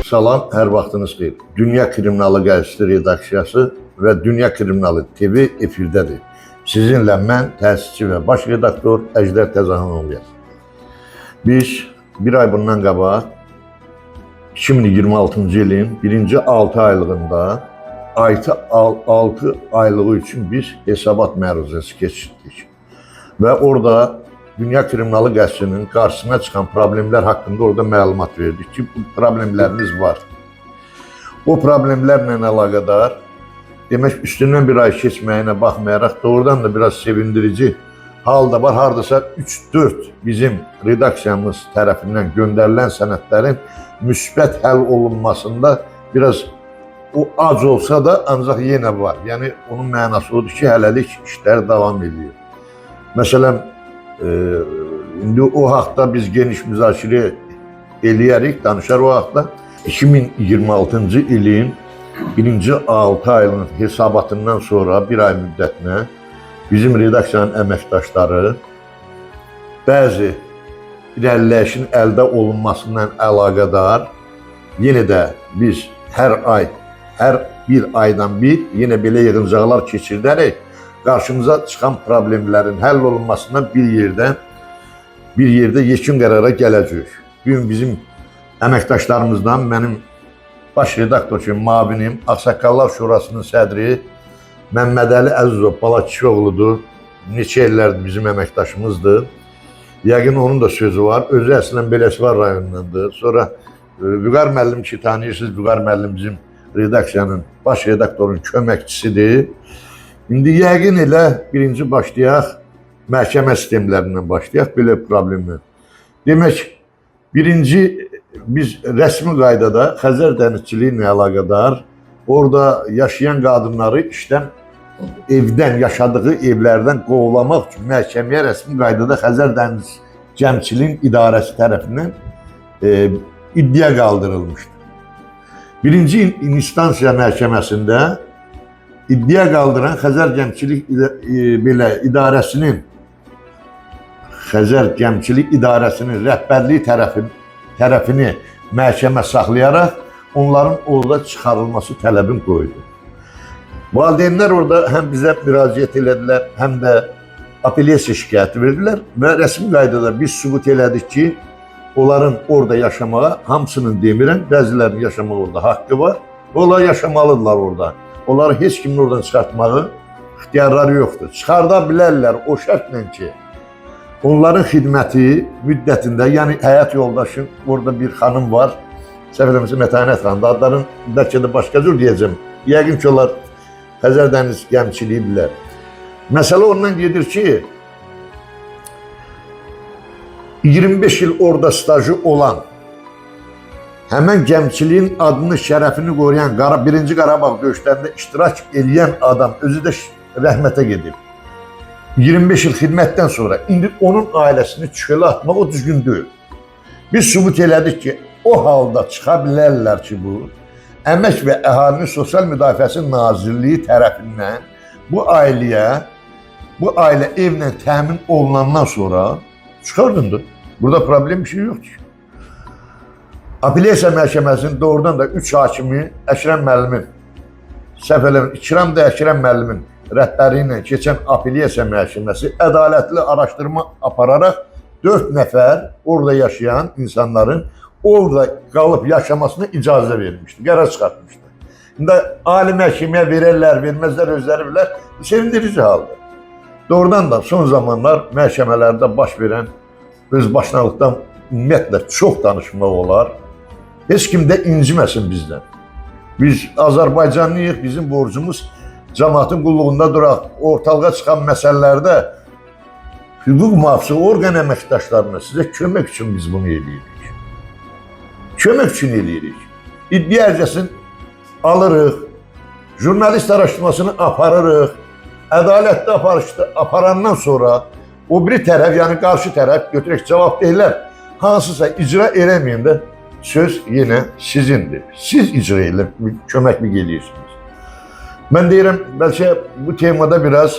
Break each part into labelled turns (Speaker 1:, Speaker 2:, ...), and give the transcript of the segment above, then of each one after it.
Speaker 1: Salam, hər vaxtınız xeyir. Dünya Kriminalı Qəzetçi redaksiyası və Dünya Kriminalı TV efirdədir. Sizinlə mən, təsisçi və baş redaktor Əjdər Təzahanoğluyam. Biz bir ay bundan qabaq 2026-cı ilin birinci 6 aylığında 6 aylığı üçün biz hesabat məruzəsi keçirdik. Və orada Dünya Kriminalı Qəzetçinin qarşısına çıxan problemlər haqqında orada məlumat verdik ki, bu problemlərimiz var. O problemlərlə əlaqədar, demək üstündən bir ay keçməyinə baxmayaraq doğrudan da biraz sevindirici hal da var. Hardasa 3-4 bizim redaksiyamız tərəfindən göndərilən sənədlərin müsbət həll olunmasında biraz o az olsa da ancaq yenə var. Yəni onun mənası odur ki, hələlik işlər davam edir. Məsələn, indi o haqda biz geniş müzakirə eləyərik, danışar o haqda. 2026-cı ilin birinci 6 ayının hesabatından sonra bir ay müddətinə bizim redaksiyanın əməkdaşları bəzi irəliləyişin əldə olunmasından əlaqədar yenə də biz hər ay, hər bir aydan bir yenə belə yığıncaqlar keçirdərək qarşımıza çıxan problemlərin həll olunmasından bir yerdə yekun qərara gələcəyik. Bugün bizim əməkdaşlarımızdan mənim baş redaktor kimi müavinim, Ağsaqqallar Şurasının sədri Məmmədəli Əzizov Balakişioğludur. Neçə illərdir bizim əməkdaşımızdır. Yəqin onun da sözü var. Özü əslən Beləsivar rayonundandır. Sonra Vüqar müəllim ki, tanıyırsınız, Vüqar müəllim bizim redaksiyanın, baş redaktorun köməkçisidir. İndi yəqin elə birinci başlayaq, məhkəmə sistemlərindən başlayaq belə problemlə. Demək, birinci biz rəsmi qaydada Xəzər dənizçiliyi ilə əlaqədar orada yaşayan qadınları işdən, evdən, yaşadığı evlərdən qovlamaq üçün məhkəməyə rəsmi qaydada Xəzər Dəniz Gəmçiliyin İdarəsi tərəfindən iddia qaldırılmışdır. Birinci instansiya məhkəməsində iddia qaldıran Xəzər Gəmçilik İdarəsinin rəhbərliyi tərəfini məhkəmə saxlayaraq onların orada çıxarılması tələbini qoydu. Valideynlər orada həm bizə müraciət elədilər, həm də apellyasiya şikayəti verdilər və rəsmi qaydada biz sübut elədik ki, onların orada yaşamağa, hamısının demirəm, bəzilərinin yaşamağa orada haqqı var, onlar yaşamalıdırlar orada. Onları heç kimin oradan çıxartmağı ixtiyarları yoxdur. Çıxarda bilərlər o şərtlə ki, onların xidməti müddətində, yəni həyat yoldaşı, orada bir xanım var, səhv eləmirəmsə Mətanət xanım, adların bəlkə də başqa cür deyəcəm. Yəqin ki, onlar Xəzər dəniz gəmçiliyi bilər. Məsələ ondan gedir ki, 25 il orada stajı olan, həmən gəmçiliyin adını, şərəfini qoruyan, birinci Qarabağ döyüşlərində iştirak edən adam özü də rəhmətə gedib. 25 il xidmətdən sonra indi onun ailəsini çölə atmaq o düzgün deyil. Biz sübut elədik ki, o halda çıxa bilərlər ki, bu Əmək və Əhalinin Sosial Müdafiəsi Nazirliyi tərəfindən bu ailə evlə təmin olunandan sonra çıxardındır. Burada problem bir şey yoxdur. Apellyasiya məhkəməsinin doğrudan da 3 hakimi Əkrəm müəllimin, səhv eləmirəm, İkram da Əkrəm müəllimin rəhbəri ilə keçən apellyasiya məhkəməsi ədalətli araşdırma apararaq 4 nəfər orada yaşayan insanların orada qalıb yaşamasına icazə vermişdi, qərar çıxartmışdı. İndi ali məhkəməyə verərlər, verməzlər, özləri bilər, sevindirici haldır. Doğrudan da son zamanlar məhkəmələrdə baş verən özbaşınalıqdan ümumiyyətlə çox danışmaq olar. Heç kim də inciməsin bizdən. Biz Azərbaycanlıyıq, bizim borcumuz cəmaatın qulluğunda duraq. Ortalığa çıxan məsələlərdə hüquq mühafizə orqan əməkdaşlarına sizə kömək üçün biz bunu eləyirik. Kömək üçün eləyirik. İddia ərcəsini alırıq, jurnalist araşdırmasını aparırıq, ədalətli aparandan sonra o biri tərəf, yəni qarşı tərəf götürək cavab deyirlər, hansısa icra eləməyəndə söz yenə sizindir. Siz icra elə, köməklik eləyirsiniz. Mən deyirəm, bəlkə bu temada biraz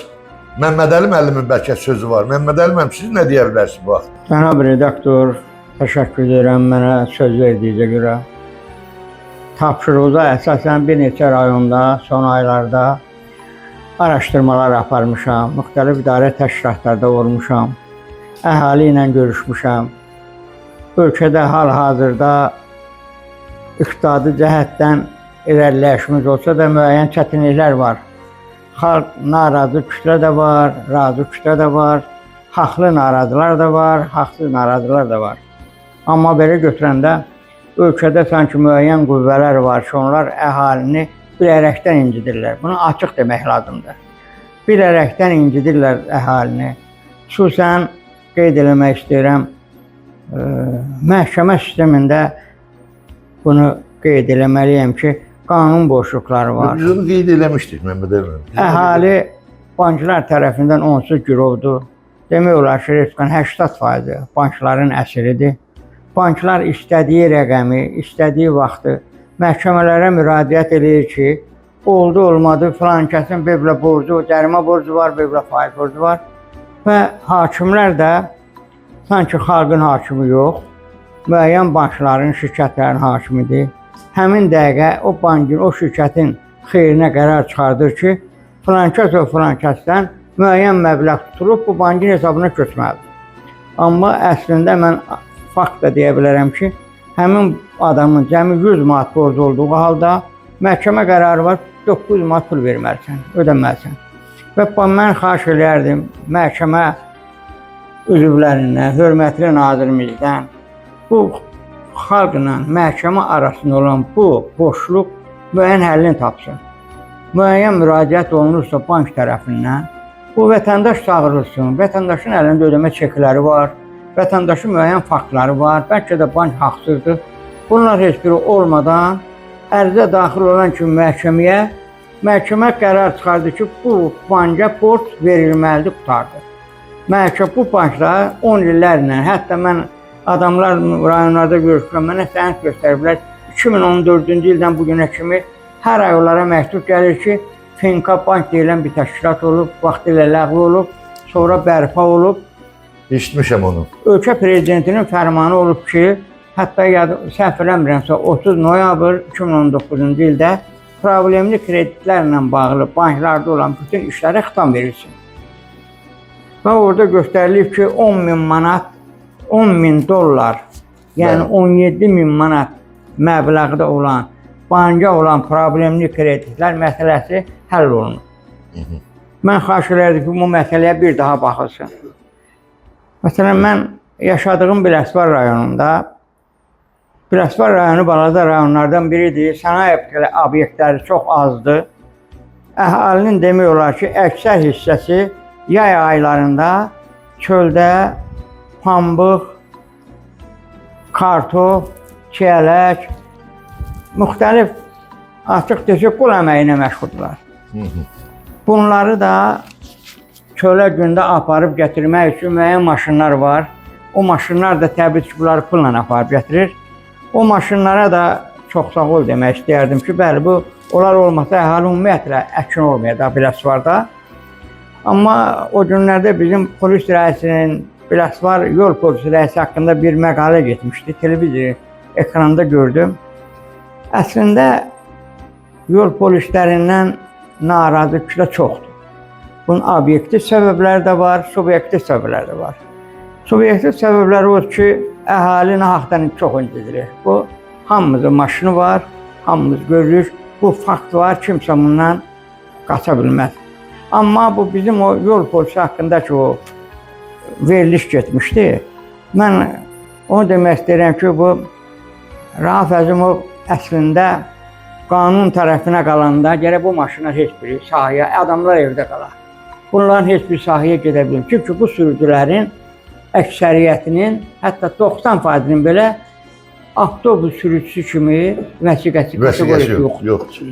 Speaker 1: Məmmədəli müəllimin bəlkə sözü var. Məmmədəli müəllim, siz nə deyə bilərsiniz bu vaxt?
Speaker 2: Cənab redaktor, təşəkkür edirəm mənə söz verdiyinizə görə. tapşırıqda əsasən bir neçə rayonda son aylarda araşdırmalar aparmışam, müxtəlif idarə təşkilatlarda olmuşam, əhali ilə görüşmüşəm. Ölkədə hal-hazırda iqtisadi cəhətdən irəliləyişimiz olsa da müəyyən çətinliklər var. Xalq narazı kütlə də var, razı kütlə də var, haqlı narazılar da var, haqsız narazılar da var. Amma belə götürəndə ölkədə sanki müəyyən qüvvələr var ki, onlar əhalini bilərəkdən incidirlər. Bunu açıq demək lazımdır. Bilərəkdən incidirlər əhalini. Xüsusən qeyd eləmək istəyirəm, məhkəmə sistemində bunu qeyd eləməliyəm ki, qanun boşluqları var.
Speaker 1: Biz onu qeyd eləmişdik, Məmməd Əmin.
Speaker 2: Əhali banklar tərəfindən onsuz girovdur. Demək olar ki, resmen 80% bankların əsiridir. Banklar istədiyi rəqəmi, istədiyi vaxtı məhkəmələrə müraciət edir ki, oldu, olmadı, filan kəsin belə borcu, cərimə borcu var, belə faiz borcu var. Və hakimlər də sanki xalqın hakimi yox, müəyyən bankların, şirkətlərin hakimidir. Həmin dəqiqə o bankın, o şirkətin xeyrinə qərar çıxardır ki, filan kəs o filan kəsdən müəyyən məbləğ tutulub bu bankın hesabına köçməlidir. Amma əslində mən fakt da deyə bilərəm ki, həmin adamın cəmi 100 manat borcu olduğu halda məhkəmə qərarı var, 900 manat pul verməlisən, ödəməlisən. Və mən xahiş edərdim məhkəmə üzvlərindən, hörmətli nazirimizdən bu xalqla məhkəmə arasında olan bu boşluq müəyyən həllini tapsın. Müəyyən müraciət olunursa bank tərəfindən bu vətəndaş çağırılsın, vətəndaşın əlində ödəmə çekləri var, vətəndaşın müəyyən faktları var, bəlkə də bank haqsızdır. Bunlar heç biri olmadan ərizə daxil olan kimi məhkəmə qərar çıxardı ki, bu banka borc verilməlidir, qutardı. Məhkəmə bu banklar 10 illərlə, hətta mən adamlar rayonlarda görüşürəm, mənə sənət göstəriblər. 2014-cü ildən bugünə kimi hər ay onlara məktub gəlir ki, Finka Bank deyilən bir təşkilat olub, vaxtilə ləğv olub, sonra bərpa olub.
Speaker 1: İşitmişəm onu.
Speaker 2: Ölkə prezidentinin fərmanı olub ki, hətta səhv eləmirəmsə 30 noyabr 2019-cu ildə problemli kreditlərlə bağlı banklarda olan bütün işlərə xitam verilsin. Və orada göstərilib ki, 10.000 manat, 10.000 dollar, yəni 17.000 manat məbləğdə olan, banka olan problemli kreditlər məsələsi həll olunur. Mən xahiş edərdim ki, bu məsələyə bir daha baxılsın. Məsələn, mən yaşadığım Biləsuvar rayonunda, Biləsuvar rayonu balaca rayonlardan biridir, sənaye obyektləri çox azdır. Əhalinin demək olar ki, əksər hissəsi yay aylarında çöldə pambıq, kartof, çiyələk, müxtəlif açıq deşik qul əməyinə məşğuldurlar. Bunları da çölə gündə aparıb gətirmək üçün müəyyən maşınlar var. O maşınlar da təbii ki, bunları pulla aparıb gətirir. O maşınlara da çox sağ ol demək istəyərdim ki, bəli, bu onlar olmasa əhali ümumiyyətlə əkin olmayacaq Biləsuvarda. Amma o günlərdə bizim polis rəisinin, Biləsuvar yol polisi rəisi haqqında bir məqalə getmişdi. Televiziya ekranda gördüm. Əslində yol polislərindən narazı kütlə çoxdur. Bunun obyektiv səbəbləri də var, subyektiv səbəbləri də var. Subyektiv səbəbləri odur ki, əhali nahaqdan çox incidilir. Bu, hamımızın maşını var, hamımız görürük, bu fakt var, kimsə bundan qaça bilməz. Amma bu bizim o yol polisi haqqındakı o veriliş getmişdi. Mən onu demək istəyirəm ki, bu Rauf Əzimov əslində qanun tərəfinə qalanda gərək bu maşınlar heç biri sahəyə, adamlar evdə qalar. Bunların heç bir sahəyə gedə bilir. Çünki bu sürücülərin əksəriyyətinin, hətta 90%-nin belə avtobus sürücüsü kimi vəsiqəsi yoxdur.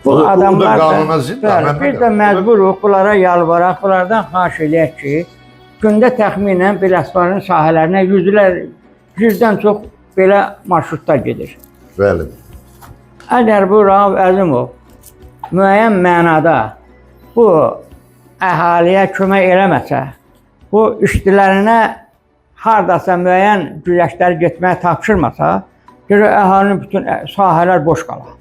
Speaker 2: Bu adamlar da bir də məcburuq, bunlara yalvaraq, bunlardan xahiş eləyək ki, gündə təxminən Biləsuvarın sahələrinə 100-dən çox belə marşrutlar gedir.
Speaker 1: Bəli.
Speaker 2: Əgər bu Rauf Əzimov müəyyən mənada bu əhaliyə kömək eləməsə, bu işçilərinə hardasa müəyyən güləşləri getməyə tapşırmasa, Əhalinin bütün sahələr boş qala.